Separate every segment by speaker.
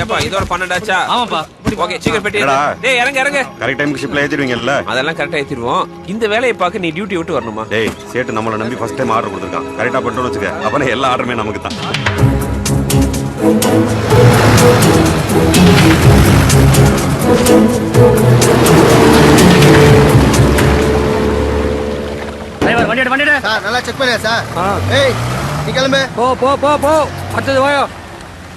Speaker 1: ஏப்பா இதோட 12 ஆச்சா?
Speaker 2: ஆமாப்பா.
Speaker 1: ஓகே சீக்கிரம் பெட்டி டேய் இறங்க இறங்க.
Speaker 3: கரெக்ட் டைம்க்கு ஷிப்ல ஏத்திடுவீங்கல்ல?
Speaker 1: அதெல்லாம் கரெக்ட்டா ஏத்திடுவோம். இந்த வேலையை பார்க்க நீ டியூட்டி விட்டு வரணுமா?
Speaker 3: டேய் சேட்டு நம்மள நம்பி ஃபர்ஸ்ட் டைம் ஆர்டர் கொடுத்திருக்கான். கரெக்ட்டா பண்ணிட்டோம்னு வெச்சுக்க. அப்பனா எல்லா ஆர்டருமே நமக்கு தான்.
Speaker 2: டிரைவர் வண்டி
Speaker 4: சார் நல்லா செக் பண்ணியா சார்? ஏய் நீ கிளம்பு.
Speaker 2: போ அடுத்தது வாயா.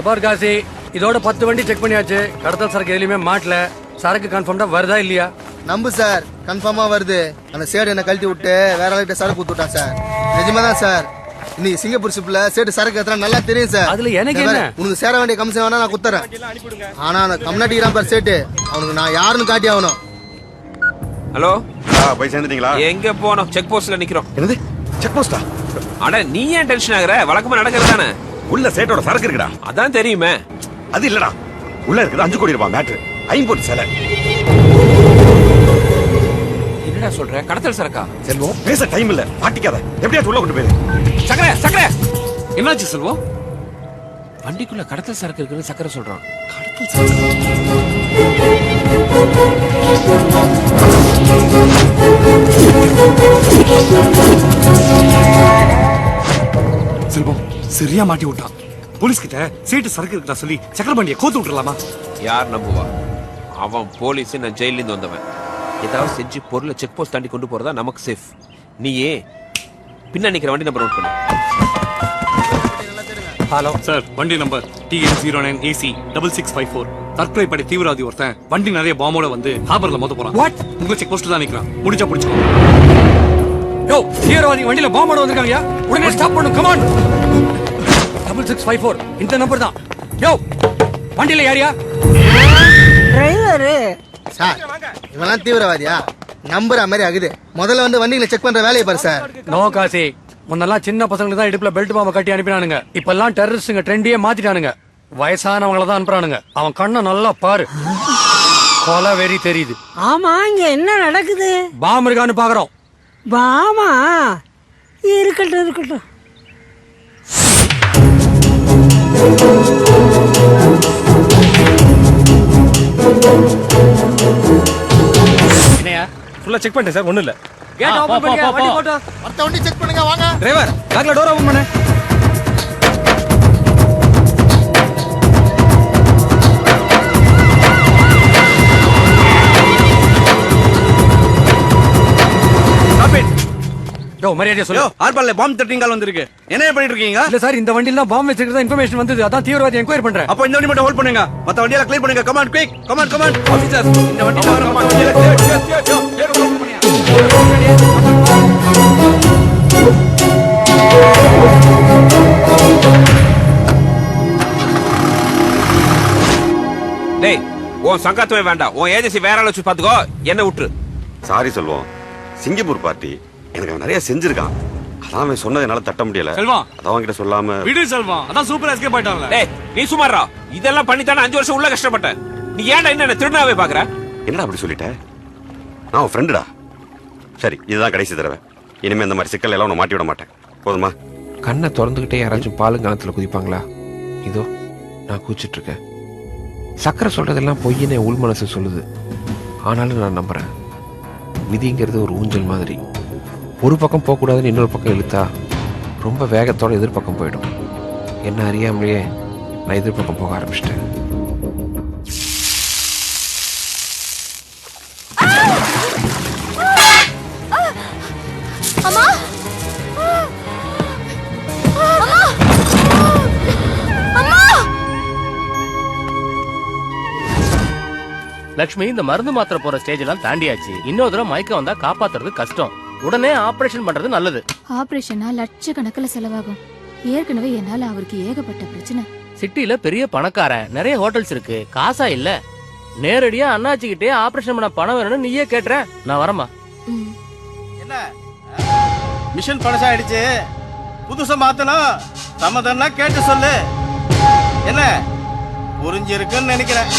Speaker 2: பார் காசி, இதோட 10 வண்டி செக் பண்ணியாச்சு. கடத்தல் சரக்கு எதுலயுமே மாட்டல. சரக்கு கன்ஃபார்ம்டா வருதா இல்லையா?
Speaker 4: நம்பு சார், கன்ஃபார்மா வருது. அந்த சேடு என்ன கழட்டி விட்டு வேற ஆளுகிட்ட சரக்கு ஊத்துட்டான் சார். நிஜமா தான் சார். இன்னைக்கு சிங்கப்பூர் ஷிப்ல சேட்டு சரக்கு ஏத்துறா நல்லா தெரியும் சார்.
Speaker 2: அதுல எனக்கு என்ன?
Speaker 4: உனக்கு சேர வேண்டிய கமிஷன் வேணா நான் குத்துறேன். ஆனா அந்த கம்னாட்டிக்கிறான் பார் சேட்டு, அவனுக்கு நான் யாருன்னு காட்டி ஆகணும்.
Speaker 1: ஹலோ
Speaker 3: போய் சேர்ந்துட்டீங்களா?
Speaker 1: எங்க போறோம்? செக் போஸ்ட்ல நிக்கிறோம்.
Speaker 3: என்னது செக் போஸ்டா?
Speaker 1: அட நீ ஏன் டென்ஷன் ஆகுற? வழக்கமா நடக்கிறது தானே.
Speaker 3: உள்ள சேட்டோட சரக்கு இருக்குடா.
Speaker 1: அதான் தெரியுமே.
Speaker 3: அது இல்லடா, உள்ள இருக்குது 5 கோடி ரூபாய் மேட்ரு. ஐம்போர்ட் சேலை.
Speaker 1: என்னடா சொல்ற? கடத்தல் சரக்கா?
Speaker 3: செல்வம் பேச டைம் இல்ல, மாட்டிக்காத. எப்படியாச்சும் உள்ள கொண்டு போயிரு.
Speaker 1: சக்கரை
Speaker 2: என்னாச்சு செல்வம்?
Speaker 1: வண்டிக்குள்ள கடத்தல் சரக்கு இருக்குன்னு சக்கரை சொல்றான். கடத்தல்
Speaker 5: செல்வம் சரியா மாட்டி விட்டான். போலீஸ் கிட்ட சேட்டு சரக்கு இருக்கா சொல்லி சக்கரபாண்டிய கோத்து விட்டுறலாமா?
Speaker 1: யார் நம்புவா? அவன் போலீஸ், நான் ஜெயில இருந்து வந்தவன். ஏதாவது செஞ்சு பொருளை செக் போஸ்ட் தாண்டி கொண்டு போறதா நமக்கு சேஃப். நீயே பின்ன நிக்கிற வண்டி நம்பர் நோட் பண்ணு.
Speaker 2: ஹலோ
Speaker 5: சார், வண்டி நம்பர் TN09AC 6654. தற்கொலை படை தீவிரவாதி ஒருத்தன் வண்டி நிறைய பாம்போட வந்து ஹார்பர்ல மோத போறான்.
Speaker 2: வாட்?
Speaker 5: உங்க செக் போஸ்ட்ல தான் நிக்கிறான். முடிச்சா பிடிச்சுக்கோ.
Speaker 2: யோ, தீவிரவாதி வண்டியில பாம்போட வந்திருக்காங்கயா. உடனே ஸ்டாப் பண்ணு. Come on. 6654 இந்த நம்பர் தான். யோ, வண்டியில யாரியா?
Speaker 6: டிரைவர்.
Speaker 4: சார் இவெல்லாம் தீவிரவாதியா? நம்புற மாதிரி ஆகுது. முதல்ல வந்து வண்டியில செக் பண்ற வேலையை பாரு சார்.
Speaker 2: நோ காசி, முன்னெல்லாம் சின்ன பசங்களுக்கு தான் இடுப்புல பெல்ட் பாம்பை கட்டி அனுப்பினானுங்க. இப்பெல்லாம் டெரரிஸ்டுங்க ட்ரெண்டியே மாத்திட்டானுங்க. வயசானவங்கள தான் அனுப்புறானுங்க. அவன் கண்ணை நல்லா பாரு, கொலை வெறி தெரியுது.
Speaker 6: ஆமா, இங்க என்ன நடக்குது?
Speaker 2: பாம் இருக்கான்னு பாக்குறோம்.
Speaker 6: பாமா இருக்கட்டும்.
Speaker 5: என்னையா ஃபுல்லா செக் பண்ணிட்டேன் சார், ஒண்ணும் இல்ல.
Speaker 2: கேட் ஓபன் பண்ணுங்க, வண்டி போட்டு.
Speaker 4: மத்த வண்டி செக் பண்ணுங்க வாங்க.
Speaker 5: டிரைவர் கார்ல டோர் ஓபன் பண்ணு.
Speaker 2: யோ, மரியாதையா சொல்லு.
Speaker 5: ஆர்பால்ல பாம்பு தட்டிங்கால் வந்திருக்கு. என்ன பண்ணிட்டு இருக்கீங்க?
Speaker 2: இல்ல சார், இந்த வண்டில தான் பாம் வச்சிருக்கிறதா இன்ஃபர்மேஷன் வந்தது. அதான் தீவிரவாதி என்கொயரி பண்றேன்.
Speaker 5: அப்ப இந்த வண்டி மட்டும் ஹோல்ட் பண்ணுங்க. மத்த வண்டியெல்லாம் க்ளீன் பண்ணுங்க. Come on quick. Come on officer, இந்த வண்டில வர வண்டியில
Speaker 1: டேய், உன் சங்காத்தமே வேண்டாம். உன் ஏஜென்சி வேற ஆள வச்சு பாத்துக்கோ. என்ன விட்டுரு.
Speaker 3: சாரி செல்வம், சிங்கப்பூர் பார்ட்டி எனக்கு அவன் நிறைய செஞ்சிருக்கான். அதான் அவன் சொன்னதை என்னால தட்ட முடியல.
Speaker 5: செல்வம்,
Speaker 3: அதான் அவன்கிட்ட சொல்லாம
Speaker 5: விடு செல்வம். அதான் சூப்பர் எஸ்கேப் ஆயிட்டான்ல.
Speaker 1: டேய் நீ சுமாரா. இதெல்லாம் பண்ணி தானே 5 வருஷம் உள்ள கஷ்டப்பட்டேன். நீ ஏன்டா என்ன திருடாவே பாக்குற?
Speaker 3: என்னடா அப்படி சொல்லிட்ட? நான் உன் ஃப்ரெண்டுடா. சரி, இதுதான் கடைசி தடவை. இனிமே இந்த மாதிரி சிக்கல் எல்லாம் உன்னை மாட்டி விட மாட்டேன். போதுமா?
Speaker 1: கண்ணை திறந்துகிட்டே யாராச்சும் பாலுங்காலத்துல குதிப்பாங்களா? இதோ நான் குதிச்சிட்டு இருக்கேன். சக்கரை சொல்றதெல்லாம் பொய்ன்னு உள் மனசு சொல்லுது. ஆனாலும் நான் நம்புறேன். விதிங்கிறது ஒரு ஊஞ்சல் மாதிரி. ஒரு பக்கம் போகக்கூடாதுன்னு இன்னொரு பக்கம் இழுத்தா ரொம்ப வேகத்தோட எதிர்பக்கம் போயிடும். என்ன அறியாமலேயே நான் எதிர்பக்கம் போக ஆரம்பிச்சிட்டேன்.
Speaker 7: லக்ஷ்மி, இந்த மருந்து மாத்திரை போற ஸ்டேஜ் எல்லாம் தாண்டியாச்சு. இன்னொரு தடவை மயக்கம் வந்தா காப்பாத்துறது கஷ்டம். உடனே ஆபரேஷன் பண்றது நல்லது.
Speaker 8: ஆபரேஷனா லட்சக்கணக்கில் செலவாகும். ஏற்கனவே என்னால அவருக்கு ஏகப்பட்ட பிரச்சனை.
Speaker 7: சிட்டில பெரிய பணக்காரன், நிறைய ஹோட்டல்ஸ் இருக்கு. காசா இல்ல. நேரடியா அண்ணாச்சி கிட்டே ஆபரேஷன் பண்ண பணம் வேணும்னு நீயே கேட்டுற. நான் வரமா.
Speaker 9: என்ன மிஷன் பழசாயிடுச்சு, புதுசா மாத்தணும். சம்மதம்னா கேட்டு சொல்லு. என்ன புரிஞ்சிருக்குன்னு நினைக்கிறேன்.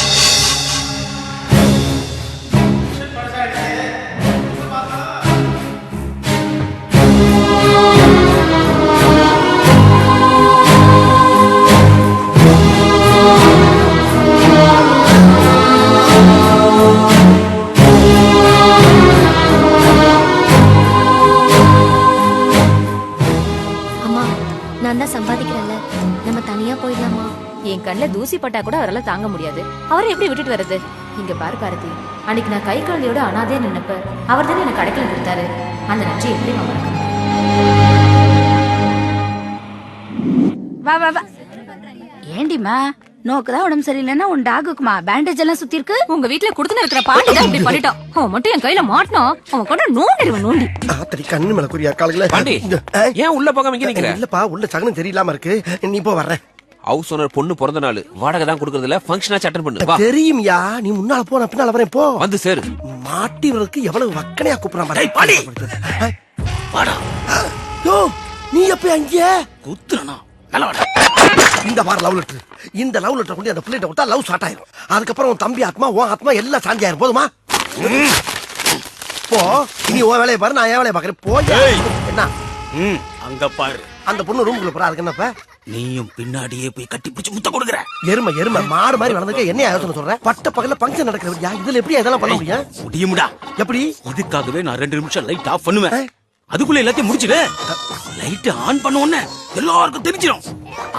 Speaker 8: சம்பாதிக்கிறல்ல, நம்ம தனியா போயிடலாமா? என் கண்ணுல தூசி பட்டா கூட அவரால தாங்க முடியாது. அவரை எப்படி விட்டுட்டு வர்றது? இங்க பாரு கார்த்தி, அன்னைக்கு நான் கை குழந்தையோட அனாதையா நின்னப்ப அவர் தானே எனக்கு அடைக்கலம் கொடுத்தாரு. அந்த நன்றி எப்படி மறக்க முடியும்?
Speaker 10: வா வா வா. ஏண்டிமா நோக்குதான் உடம்பு சரியில்லைன்னா உன் டாகுக்குமா பேண்டேஜ் எல்லாம் சுத்தி இருக்கு?
Speaker 8: உங்க வீட்டுல குடுத்துன இருக்கிற பாண்டி தான் இப்படி பண்ணிட்டான். அவன் மட்டும் என் கையில மாட்டினான், அவன் கொண்டு நோண்டிடுவன் நோண்டி.
Speaker 4: ஆத்தடி கண்ணு மேல குறியா காலையில
Speaker 1: பாண்டி ஏன் உள்ள போகாம இங்க நிக்கிற?
Speaker 4: இல்லப்பா உள்ள சகனம் தெரியலாம இருக்கு, நீ போ வர்றேன்.
Speaker 1: ஹவுஸ் ஓனர் பொண்ணு பிறந்த நாள் வாடகை தான் கொடுக்கறது இல்ல, ஃபங்க்ஷனா அட்டெண்ட் பண்ணு வா.
Speaker 4: தெரியும்யா, நீ முன்னால போ, நான் பின்னால வரேன். போ
Speaker 1: வந்து சேரு.
Speaker 4: மாட்டிவருக்கு எவ்வளவு வக்கனையா கூப்பிடுறான் பாடி. வாடா. யோ நீ எப்ப அங்க
Speaker 9: குத்துறனா நல்லா வாடா.
Speaker 4: இந்த வார லவ் லெட்டர், இந்த லவ் லெட்டர் கொண்டு அந்த பிள்ளைகிட்ட விட்டா லவ் ஸ்டார்ட் ஆயிரும். அதுக்கப்புறம் உன் தம்பி ஆத்மா உன் ஆத்மா எல்லாம் சாந்தி ஆயிரும். போதுமா? போ, இனி உன் வேலையை பாரு, நான் என் வேலையை பாக்குறேன். போய் என்ன
Speaker 9: அங்க பாரு,
Speaker 4: அந்த பொண்ணு ரூமுக்குள்ள போறா. அதுக்கு என்னப்ப
Speaker 9: நீயும் பின்னாடியே போய் கட்டி பிடிச்சு முத்த கொடுக்குற.
Speaker 4: எருமை எருமை மாடு மாதிரி வளர்ந்துக்க என்ன யோசனை சொல்ற? பட்ட பகல பங்கன் நடக்கிறா, இதுல எப்படி இதெல்லாம் பண்ண முடியும்?
Speaker 9: முடியுமுடா.
Speaker 4: எப்படி?
Speaker 9: இதுக்காகவே நான் 2 நிமிஷம் லைட் ஆஃப் பண்ணுவேன். அதுக்குள்ள எல்லாத்தையும் முடிச்சிடு. லைட் ஆன் பண்ண உடனே எல்லாருக்கும் தெரிஞ்சிடும்.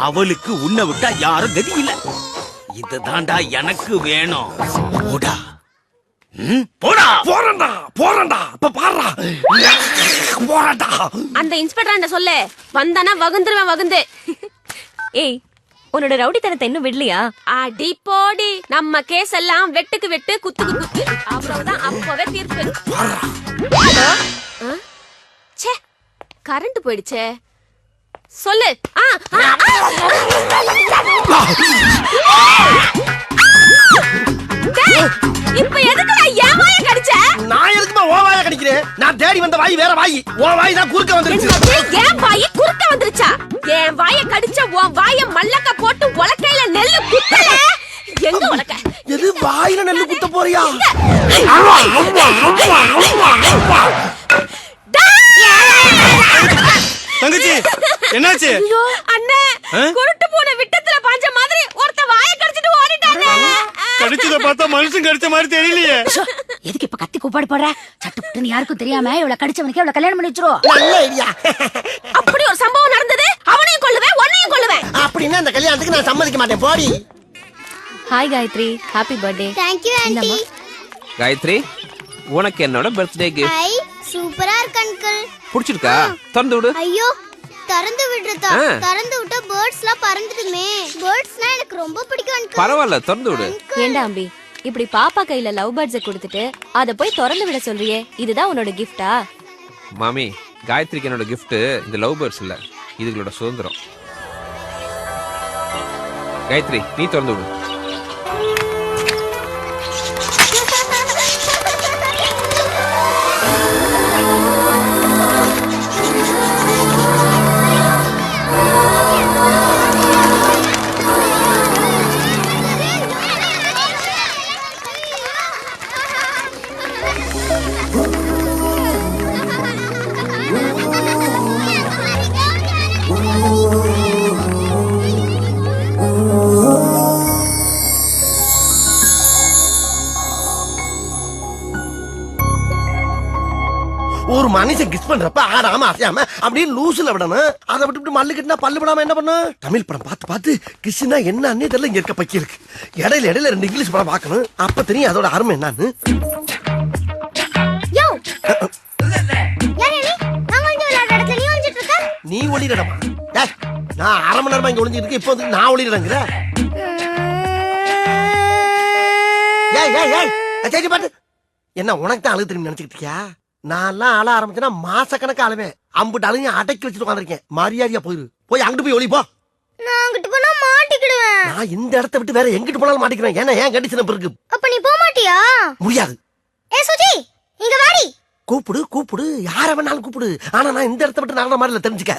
Speaker 9: அவளுக்கு உன்னை விட்டா யாரும் கதி இல்ல. இதுதான்டா எனக்கு வேணும். போடா. போடா.
Speaker 4: போறண்டா போறண்டா. இப்ப பாருடா போறடா.
Speaker 8: அந்த இன்ஸ்பெக்டர் சொல்ல வந்தானா வகுந்துருவேன் வகுந்து. ஏய், உன்னோட ரவுடித்தனத்தை இன்னும் விடலையா? அடி போடி, நம்ம கேஸ் எல்லாம் வெட்டுக்கு வெட்டு குத்துக்கு குத்து. அவ்வளவுதான், அப்பவே தீர்ப்பு. ஹலோ, ச்சே கரண்ட் போயிடுச்சே. சொல்லு. இப்ப எதுக்கு என் வாயை கடிச்ச?
Speaker 4: நான் எதுக்குமா ஓ வாயை கடிக்கிறேன்? நான் தேடி வந்த வாய் வேற வாய், ஓ வாய் தான் குறுக்க வந்துருச்சு.
Speaker 8: என் வாய் குறுக்க வந்துருச்சா? என் வாயை கடிச்ச உன் வாயை மல்லக்க போட்டு உலக்கையில நெல்லு குத்தல. எங்க உலக்க?
Speaker 4: எது வாயில நெல்லு குத்த போறியா?
Speaker 9: தங்கச்சி என்னாச்சு?
Speaker 8: அண்ணே, குருட்டு போன விட்டத்துல பாஞ்ச மாதிரி ஒருத்த வாயை கடிச்சிட்டு ஓடிட்டானே.
Speaker 9: கடிச்சத பார்த்தா மனுஷன் கடிச்ச மாதிரி தெரியலையே.
Speaker 10: எதுக்கு இப்ப கத்தி கூப்பாடு போடுற? சட்டு புட்டுன்னு யாருக்கும் தெரியாம இவள கடிச்சவனுக்கு இவள கல்யாணம் பண்ணி வச்சிருவோம்.
Speaker 4: நல்ல ஐடியா.
Speaker 8: அப்படி ஒரு சம்பவம் நடந்தது, அவனையும் கொல்லுவேன் உன்னையும் கொல்லுவேன்.
Speaker 4: அப்படின்னா அந்த கல்யாணத்துக்கு நான் சம்மதிக்க மாட்டேன். போடி.
Speaker 8: Hi Gayathri, happy birthday.
Speaker 11: Thank you aunty.
Speaker 1: Gayathri, உனக்கு என்னோட பர்த்டே கிஃப்ட்.
Speaker 11: ஐ சூப்பரா இருக்கு அங்கிள்.
Speaker 1: பிடிச்சிருக்கா? திறந்து விடு.
Speaker 11: ஐயோ திறந்து விடுறதா? திறந்து விட்டா பேர்ட்ஸ்லாம் பறந்துடுமே. பேர்ட்ஸ்னா எனக்கு ரொம்ப பிடிக்கும் அங்கிள்.
Speaker 1: பரவாயில்ல, திறந்து விடு.
Speaker 8: ஏண்டா அம்பி, இப்படி பாப்பா கையில லவ் பேர்ட்ஸ் கொடுத்துட்டு அத போய் திறந்து விட சொல்றியே, இதுதான் உன்னோட கிஃப்டா?
Speaker 1: மாமி, காயத்ரிக்கு என்னோட கிஃப்ட் இந்த லவ் பேர்ட்ஸ் இல்ல, இதுகளோட சுதந்திரம். காயத்ரி, நீ திறந்து விடு.
Speaker 4: ஒரு மனுஷன் கிஸ் பண்றப்ப ஆடாம அசையாம அப்படியே லூசுல விடணும். அதை விட்டு மல்லு கட்டினா பல்லு விடாம என்ன பண்ண? தமிழ் படம் பார்த்து பார்த்து கிஸ்னா என்னன்னு தெரியல. இங்க இருக்க பக்கி இருக்கு. இடையில 2 இங்கிலீஷ் படம் பார்க்கணும். அப்ப தெரியும் அதோட அருமை என்னன்னு. நீ ஒளிரடமா? நான் அரை மணி நேரமா இங்க ஒளிஞ்சிட்டு இருக்கேன். இப்போ வந்து நான் ஒளிரடங்கிற. சரி பாட்டு என்ன உனக்கு தான் அழுகு திரும்பி நினைச்சுக்கிட்டு இருக்கியா? நான்லாம் அழ ஆரம்பிச்சேன்னா மாச கணக்கு அழுவேன். அம்புட்டு அழுங்க அடக்கி வச்சுட்டு உட்காந்துருக்கேன். மரியாதையா போயிரு. போய் அங்கிட்டு போய் ஒளி போ.
Speaker 11: நான் அங்கிட்டு போனா மாட்டிக்கிடுவேன்.
Speaker 4: நான் இந்த இடத்தை விட்டு வேற எங்கிட்டு போனாலும் மாட்டிக்கிறேன். ஏன்னா ஏன் கண்டிஷன் இருக்கு.
Speaker 11: அப்ப நீ போக மாட்டியா?
Speaker 4: முடியாது.
Speaker 11: ஏ சுஜி, இங்க வாடி.
Speaker 4: கூப்பிடு கூப்பிடு, யார வேணாலும் கூப்பிடு. ஆனா நான் இந்த இடத்தை விட்டு நகர மாதிரி இல்ல, தெரிஞ்சுக்க.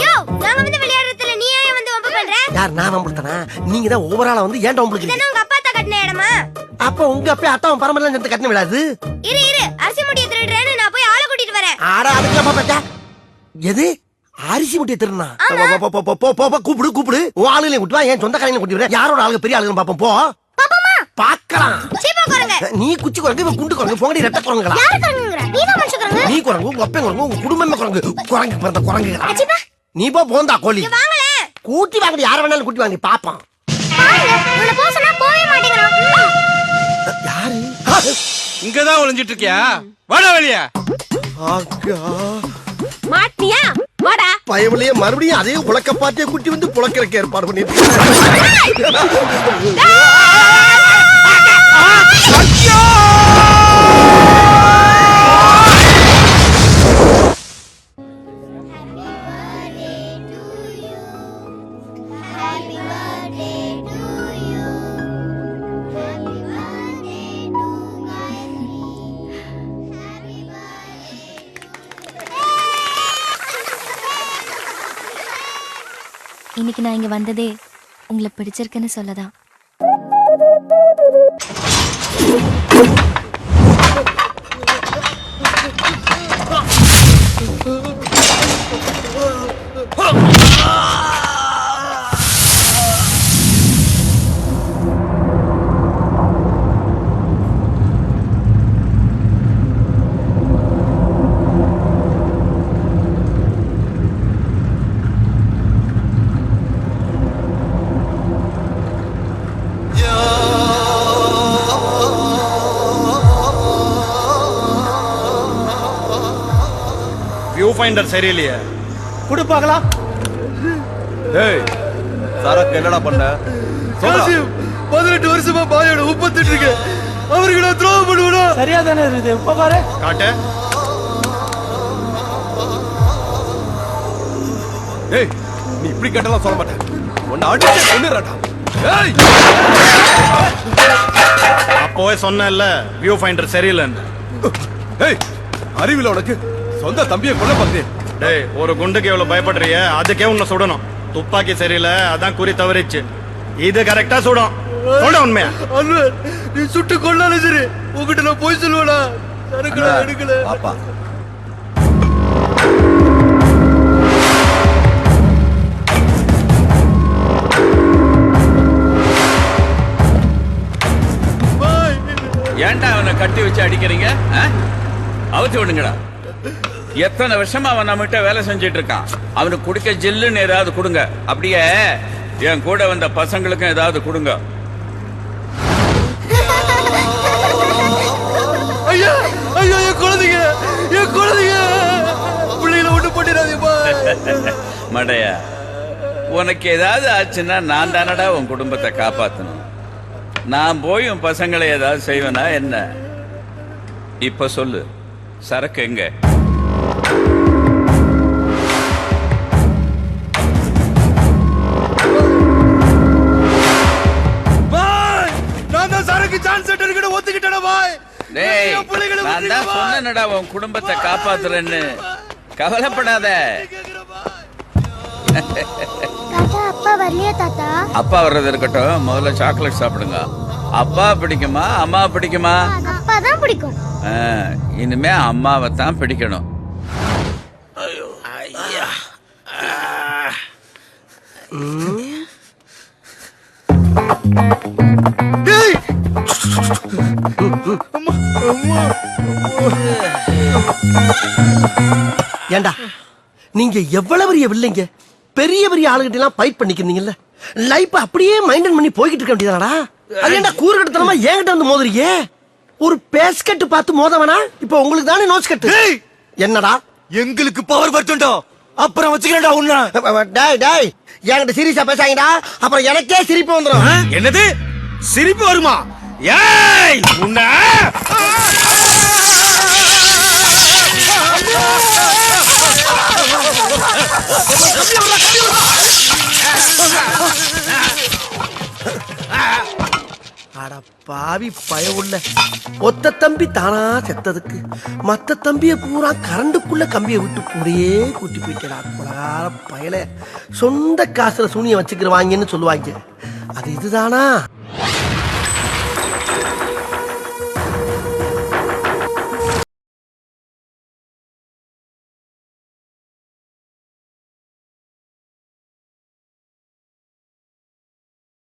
Speaker 11: யோ, நாங்க வந்து விளையாடுறதுல நீ ஏன் வந்து வம்பு பண்ற?
Speaker 4: யார் நான் நம்புறேனா? நீங்க தான் ஓவராலா வந்து ஏன்டா உங்களுக்கு?
Speaker 11: இதெல்லாம் உங்க அப்பா தான் கட்டின இடமா?
Speaker 4: அப்ப உங்க அப்பா அத்தாவும் பரமலாம் சேர்ந்து கட்டின விடாது.
Speaker 11: இரு இரு, அரிசி முடிய திருடுறேன்னு நான் போய் ஆளை கூட்டிட்டு வரேன்.
Speaker 4: ஆடா அதுக்கு பாத்தா எது அரிசி முட்டிய திருடுனா? கூப்பிடு கூப்பிடு. உன் ஆளுங்களையும் கூட்டு வா, என் சொந்த கடையில கூட்டி வரேன். யாரோட ஆளுங்க பெரிய ஆளுங்க பாப்போம். போ பாக்கலாம். நீ குச்சி குரங்கு, இவன் குண்டு குரங்கு. போங்கடி ரெட்ட குரங்குகளா?
Speaker 11: யாரு குரங்குங்கற? நீ தான் மனுஷ குரங்கு.
Speaker 4: நீ குரங்கு, உங்க அப்பன் குரங்கு, உங்க குடும்பமே குரங்கு. குரங்கு பிறந்த குரங்குகளா? நீ போ போந்தா கோழி கூட்டி வாங்கடி, யார வேணாலும் கூட்டி வாங்கடி பாப்பான். யாரு
Speaker 5: இங்கதான் ஒளிஞ்சிட்டு இருக்கியா? வாடா வெளிய.
Speaker 8: மாட்டியா வாடா.
Speaker 4: பயவுலயே மறுபடியும் அதே உலக்க பாட்டிய கூட்டி வந்து புலக்கிறக்க ஏற்பாடு பண்ணிட்டு.
Speaker 11: இன்னைக்கு நான் இங்க வந்ததே உங்களை பிடிச்சிருக்குன்னு சொல்லதான்.
Speaker 2: வியூ ஃபைண்டர் சரியில்லையே.
Speaker 5: குடு பார்க்கலாம்.
Speaker 12: ஏய் சரக்கு என்னடா பண்ண?
Speaker 4: 18 வருஷமா பாயோட உப்பத்திட்டு இருக்கு. அவருக்கு நான் துரோகம் பண்ணுவேனா?
Speaker 5: சரியா தானே இருக்குது. இப்ப பாரு.
Speaker 2: காட்டு.
Speaker 12: ஏய் நீ இப்படி கேட்டலாம் சொல்ல மாட்டேன். உன்னை அடிச்சு கொன்னுறடா. ஏய்
Speaker 2: அப்போவே சொன்னேன்ல வியூ ஃபைண்டர் சரியில்லைன்னு.
Speaker 12: ஏய் அறிவில உனக்கு சொந்த தம்பியை கொல்ல பார்த்தேன்.
Speaker 2: டேய் ஒரு குண்டுக்கு எவ்வளவு பயப்படுறிய? அதுக்கே உன்னை சுடணும். துப்பாக்கி சரியில்லை, அதான் குறி தவறிச்சு. இது கரெக்டா சுடும். சொல்ல உண்மையா?
Speaker 4: நீ சுட்டு கொண்டாலும் சரி உங்ககிட்ட நான் போய் சொல்லுவேனா? எடுக்கல
Speaker 12: பாப்பா
Speaker 9: ஏன்டா அவனை கட்டி வச்சு அடிக்கிறீங்க? அவுத்து விடுங்கடா. எத்தனை வருஷமா அவன் நம்மகிட்ட வேலை செஞ்சிட்டு இருக்கான். அவனுக்கு குடிக்க ஜில்லுன்னு ஏதாவது கொடுங்க. அப்படியே என் கூட வந்த பசங்களுக்கும் ஏதாவது கொடுங்க.
Speaker 4: ஐயா ஐயோ என் குழந்தைங்க, என் குழந்தைங்க பிள்ளைகளை விட்டு போட்டிடாதீப்பா.
Speaker 9: மடையா, உனக்கு ஏதாவது ஆச்சுன்னா நான் தானடா உன் குடும்பத்தை காப்பாத்தணும். நான் போய் உன் பசங்களை ஏதாவது செய்வேனா என்ன? இப்ப சொல்லு, சரக்கு எங்க? நான் தான் சொன்னேன்டா உன் குடும்பத்தை காப்பாத்துறேன்னு. கவலைப்படாத.
Speaker 11: அப்பா வரலையா தாத்தா?
Speaker 9: அப்பா வர்றது இருக்கட்டும், முதல்ல சாக்லேட் சாப்பிடுங்க. அப்பா பிடிக்குமா அம்மா பிடிக்குமா?
Speaker 11: அப்பா தான் பிடிக்கும்.
Speaker 9: இனிமே அம்மாவை தான் பிடிக்கணும்.
Speaker 4: ஏண்டா நீங்க எவ்வளவு பெரிய வில்லைங்க, பெரிய பெரிய ஆளுகிட்ட எல்லாம் ஃபைட் பண்ணிக்கிறீங்கல்ல, லைஃப் அப்படியே மைண்டன் பண்ணி போய்கிட்டு இருக்க வேண்டியதாடா. அது ஏண்டா கூறுகட்டத்தனமா ஏங்கிட்ட வந்து மோதுறீங்க? ஒரு பேஸ்கட் பார்த்து மோதவனா? இப்ப உங்களுக்கு தானே நோஸ் கட்டு. என்னடா
Speaker 12: எங்களுக்கு பவர் வருதுண்டா, அப்புறம் வச்சுக்கிறேன்டா உன்ன.
Speaker 4: டேய் டேய் என்கிட்ட சீரியஸா பேசாங்கடா, அப்புறம் எனக்கே சிரிப்பு வந்துடும்.
Speaker 12: என்னது சிரிப்பு வருமா? ஏய் உன்ன
Speaker 4: அட பாவி பயவுள்ள ஒத்த தம்பி தானா செத்ததுக்கு மத்த தம்பிய பூரா கரண்டுக்குள்ள கம்பியை விட்டு கூடயே கூட்டி போயிட்டா. கொலகார பயல, சொந்த காசுல சூனிய வச்சுக்கிறவாங்கன்னு சொல்லுவாங்க. அது இதுதானா?